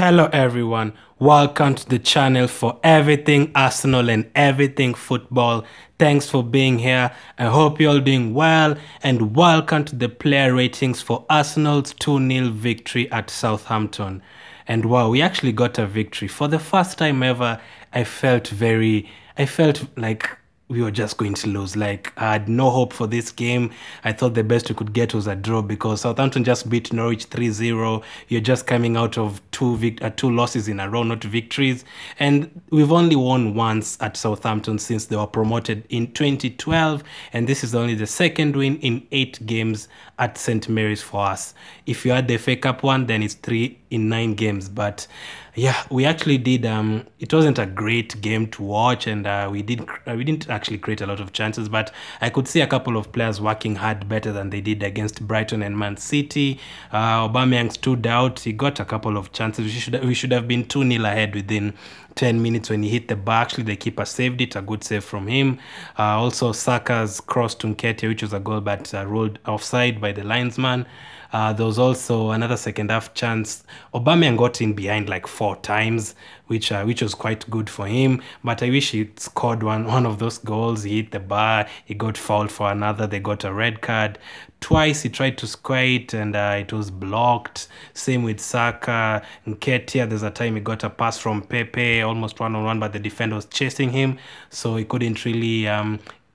Hello everyone, welcome to the channel for everything Arsenal and everything football. Thanks for being here. I hope you're all doing well and welcome to the player ratings for Arsenal's 2-0 victory at Southampton. And wow, we actually got a victory. For the first time ever, I felt like we were just going to lose. Like, I had no hope for this game. I thought the best we could get was a draw because Southampton just beat Norwich 3-0. You're just coming out of two losses in a row, not victories. And we've only won once at Southampton since they were promoted in 2012. And this is only the second win in 8 games at St. Mary's for us. If you had the FA Cup one, then it's 3 in 9 games. But yeah, we actually did. It wasn't a great game to watch, and we didn't actually create a lot of chances. But I could see a couple of players working hard better than they did against Brighton and Man City. Aubameyang stood out. He got a couple of chances. We should have been 2-0 ahead within 10 minutes when he hit the bar. Actually, the keeper saved it. A good save from him. Also, Saka's cross to Nketiah, which was a goal, but ruled offside by the linesman. There was also another second half chance. Aubameyang got in behind like 4 times, which was quite good for him. But I wish he scored one of those goals. He hit the bar. He got fouled for another. They got a red card. Twice he tried to square it and it was blocked. Same with Saka. Nketiah, there's a time he got a pass from Pepe, almost one-on-one, but the defender was chasing him, so he couldn't really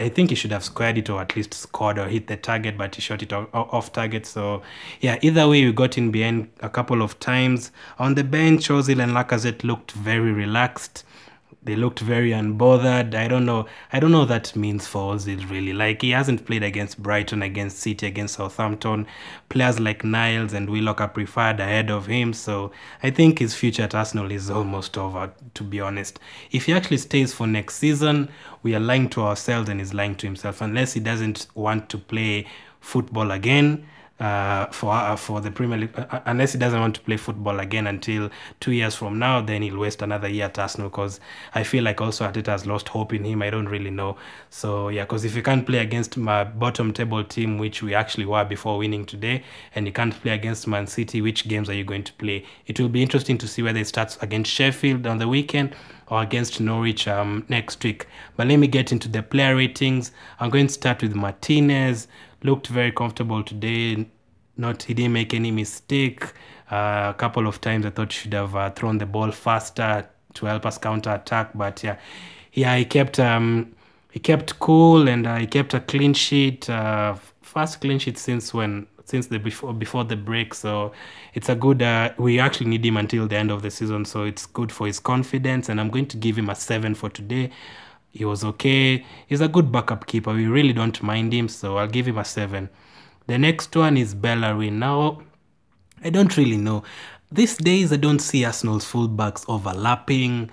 I think he should have squared it or at least scored or hit the target, but he shot it off target. So yeah, either way, we got in behind a couple of times. On the bench, Ozil and Lacazette looked very relaxed. They looked very unbothered. I don't know what that means for Ozil really. Like, he hasn't played against Brighton, against City, against Southampton. Players like Niles and Willock are preferred ahead of him. So I think his future at Arsenal is almost over, to be honest. If he actually stays for next season, we are lying to ourselves and he's lying to himself. Unless he doesn't want to play football again, for the Premier League, unless he doesn't want to play football again until 2 years from now, then he'll waste another year at Arsenal, because I feel like also Arteta has lost hope in him. I don't really know. So yeah, because if you can't play against my bottom table team, which we actually were before winning today, and you can't play against Man City, which games are you going to play? It will be interesting to see whether it starts against Sheffield on the weekend or against Norwich next week. But let me get into the player ratings. I'm going to start with Martinez. Looked very comfortable today. He didn't make any mistake. A couple of times I thought he should have thrown the ball faster to help us counter attack. But yeah, he kept cool, and he kept a clean sheet. First clean sheet since before the break. So it's a good. We actually need him until the end of the season, so it's good for his confidence. And I'm going to give him a 7 for today. He was okay. He's a good backup keeper. We really don't mind him, so I'll give him a 7. The next one is Bellerin. Now, I don't really know. These days, I don't see Arsenal's fullbacks overlapping.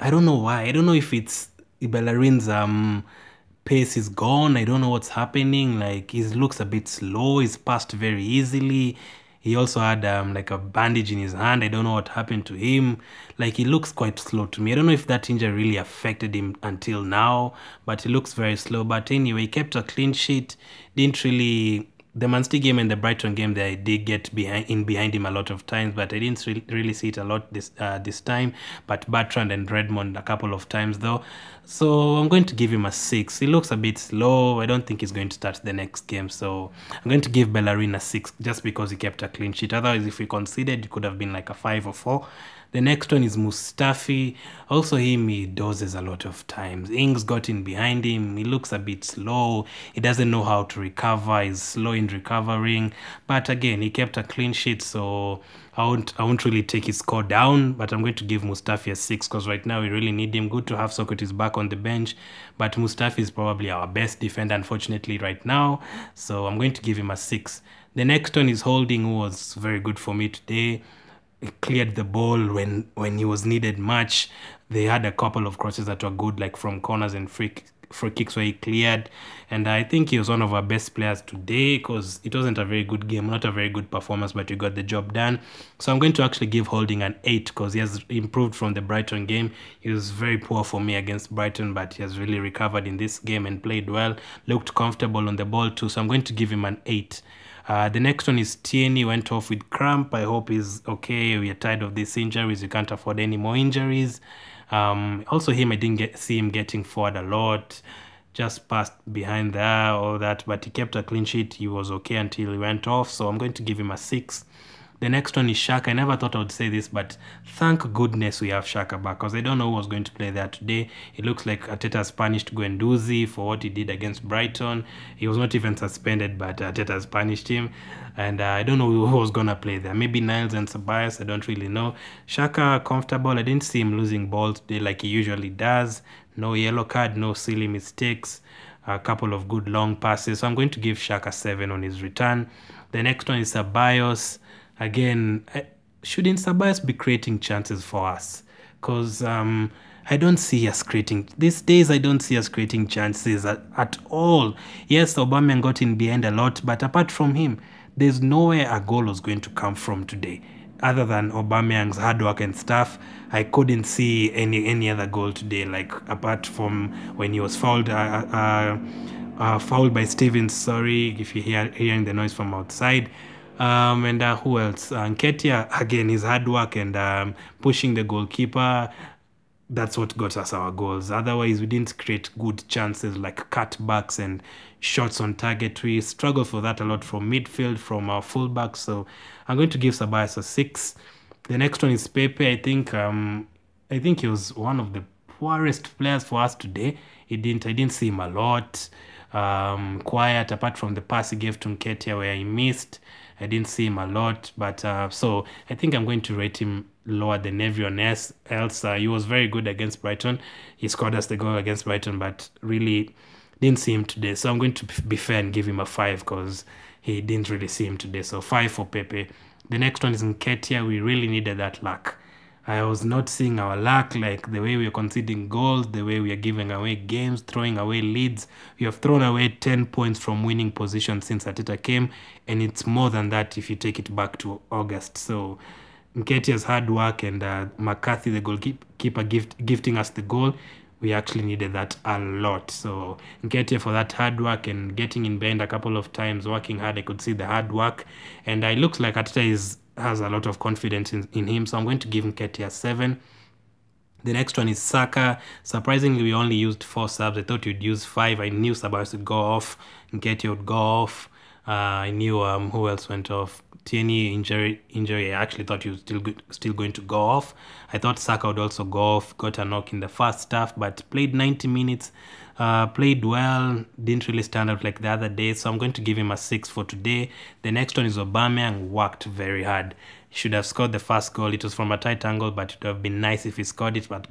I don't know why. I don't know if it's Bellerin's pace is gone. I don't know what's happening. Like, he looks a bit slow. He's passed very easily. He also had like a bandage in his hand. I don't know what happened to him. Like, he looks quite slow to me. I don't know if that injury really affected him until now, but he looks very slow. But anyway, he kept a clean sheet. Didn't really... The Man City game and the Brighton game, they did get behind him a lot of times, but I didn't really see it a lot this time. But Bertrand and Redmond a couple of times though. So I'm going to give him a 6. He looks a bit slow. I don't think he's going to start the next game. So I'm going to give Bellerin a 6 just because he kept a clean sheet. Otherwise, if we conceded, it could have been like a 5 or 4. The next one is Mustafi. Also he dozes a lot of times. Ings got in behind him. He looks a bit slow. He doesn't know how to recover. He's slow in recovering. But again, he kept a clean sheet, so I won't really take his score down, but I'm going to give Mustafi a 6 because right now we really need him. Good to have Socrates back on the bench, but Mustafi is probably our best defender, unfortunately, right now. So I'm going to give him a 6. The next one is Holding, who was very good for me today. He cleared the ball when he was needed much. They had a couple of crosses that were good, like from corners and free kicks where he cleared. And I think he was one of our best players today because it wasn't a very good game, not a very good performance, but he got the job done. So I'm going to actually give Holding an 8 because he has improved from the Brighton game. He was very poor for me against Brighton, but he has really recovered in this game and played well. Looked comfortable on the ball too, so I'm going to give him an 8. The next one is Tierney, went off with cramp. I hope he's okay. We are tired of these injuries. We can't afford any more injuries. Also him, I didn't see him getting forward a lot. Just passed behind there, all that, but he kept a clean sheet. He was okay until he went off, so I'm going to give him a 6. The next one is Shaka. I never thought I would say this, but thank goodness we have Shaka back, because I don't know who was going to play there today. It looks like Arteta's punished Guendouzi for what he did against Brighton. He was not even suspended, but Arteta's punished him. And I don't know who was going to play there. Maybe Niles and Ceballos, I don't really know. Shaka, comfortable. I didn't see him losing balls today like he usually does. No yellow card, no silly mistakes. A couple of good long passes. So I'm going to give Shaka 7 on his return. The next one is Ceballos. Again, shouldn't Ceballos be creating chances for us? Because I don't see us creating... These days, I don't see us creating chances at all. Yes, Aubameyang got in behind a lot, but apart from him, there's nowhere a goal was going to come from today. Other than Aubameyang's hard work and stuff, I couldn't see any other goal today, like apart from when he was fouled by Stevens, sorry if you're hearing the noise from outside. And who else? Nketiah, again, his hard work and pushing the goalkeeper, that's what got us our goals. Otherwise, we didn't create good chances like cutbacks and shots on target. We struggle for that a lot from midfield, from our fullbacks. So I'm going to give Ceballos a 6. The next one is Pepe. I think he was one of the poorest players for us today. I didn't see him a lot. Quiet, apart from the pass he gave to Nketiah where he missed. I didn't see him a lot, but so I think I'm going to rate him lower than everyone else. He was very good against Brighton. He scored us the goal against Brighton, but really didn't see him today. So I'm going to be fair and give him a 5 because he didn't really see him today. So 5 for Pepe. The next one is Nketiah. We really needed that luck. I was not seeing our luck, like the way we are conceding goals, the way we are giving away games, throwing away leads. We have thrown away 10 points from winning position since Arteta came, and it's more than that if you take it back to August. So Nketiah's hard work and McCarthy, the goalkeeper, gifting us the goal, we actually needed that a lot. So Nketiah for that hard work and getting in behind a couple of times, working hard, I could see the hard work. And it looks like Arteta has a lot of confidence in him, so I'm going to give Nketiah 7. The next one is Saka. Surprisingly, we only used 4 subs. I thought you'd use 5. I knew Ceballos would go off, Nketiah would go off. I knew who else went off. Tierney injury. I actually thought he was still going to go off. I thought Saka would also go off. Got a knock in the first half, but played 90 minutes. Played well, didn't really stand out like the other day, so I'm going to give him a 6 for today. The next one is Aubameyang. Worked very hard. He should have scored the first goal. It was from a tight angle, but it would have been nice if he scored it, but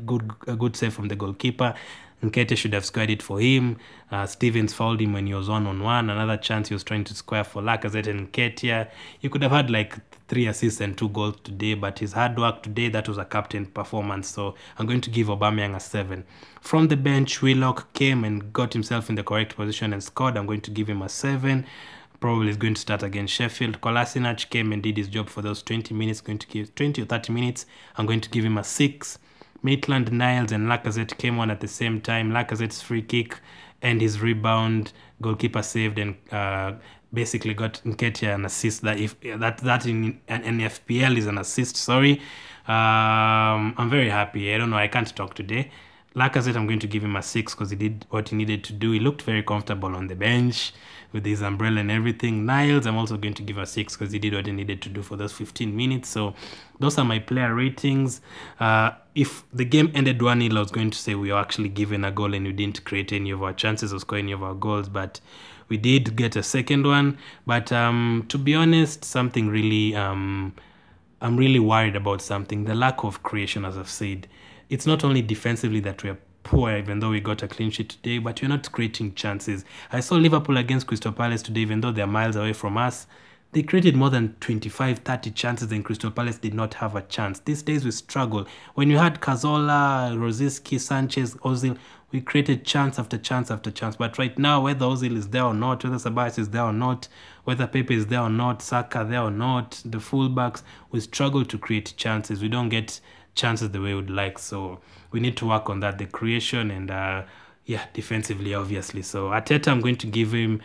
a good save from the goalkeeper. Nketiah should have squared it for him. Stevens fouled him when he was 1-on-1. Another chance he was trying to square for Lacazette and Nketiah. He could have had like 3 assists and 2 goals today, but his hard work today, that was a captain performance. So I'm going to give Aubameyang a 7. From the bench, Willock came and got himself in the correct position and scored. I'm going to give him a 7. Probably is going to start against Sheffield. Kolasinac came and did his job for those 20 minutes. Going to give 20 or 30 minutes. I'm going to give him a 6. Maitland, Niles, and Lacazette came on at the same time. Lacazette's free kick and his rebound, goalkeeper saved and basically got Nketiah an assist. That in an FPL is an assist. Sorry, I'm very happy. I don't know. I can't talk today. Lacazette, I'm going to give him a 6 because he did what he needed to do. He looked very comfortable on the bench with his umbrella and everything. Niles, I'm also going to give a 6 because he did what he needed to do for those 15 minutes. So those are my player ratings. If the game ended 1-0, I was going to say we were actually given a goal and we didn't create any of our chances or score any of our goals, but we did get a second one. But to be honest, something really, I'm really worried about something. The lack of creation, as I've said. It's not only defensively that we're poor, even though we got a clean sheet today, but we're not creating chances. I saw Liverpool against Crystal Palace today, even though they're miles away from us. They created more than 25, 30 chances and Crystal Palace did not have a chance. These days we struggle. When you had Cazorla, Rosicky, Sanchez, Ozil, we created chance after chance after chance. But right now, whether Ozil is there or not, whether Ceballos is there or not, whether Pepe is there or not, Saka there or not, the fullbacks, we struggle to create chances. We don't get chances the way we would like, so we need to work on that, the creation and defensively obviously. So Arteta, I'm going to give him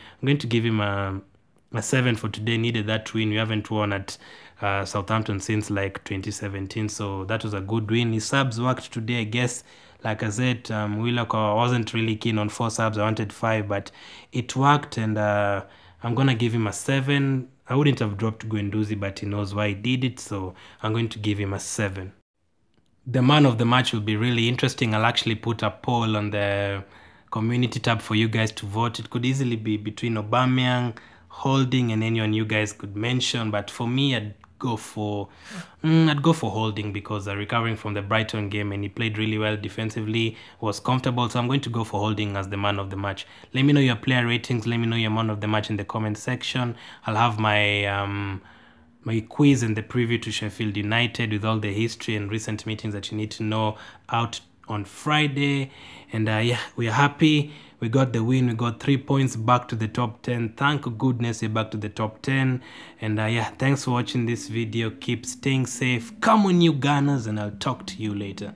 A 7 for today. Needed that win. We haven't won at Southampton since like 2017, so that was a good win. His subs worked today, I guess. Like I said, Willock, I wasn't really keen on 4 subs. I wanted 5, but it worked, and I'm gonna give him a 7. I wouldn't have dropped Guendouzi, but he knows why he did it, so I'm going to give him a 7. The man of the match will be really interesting. I'll actually put a poll on the community tab for you guys to vote. It could easily be between Aubameyang, Holding, and anyone you guys could mention, but for me, I'd go for Holding, because recovering from the Brighton game, and he played really well defensively, was comfortable, so I'm going to go for Holding as the man of the match. Let me know your player ratings. Let me know your man of the match in the comment section. I'll have my my quiz and the preview to Sheffield United with all the history and recent meetings that you need to know out on Friday. And yeah, we're happy. We got the win. We got 3 points back to the top 10. Thank goodness we're back to the top 10. And yeah, thanks for watching this video. Keep staying safe. Come on, you Gunners, and I'll talk to you later.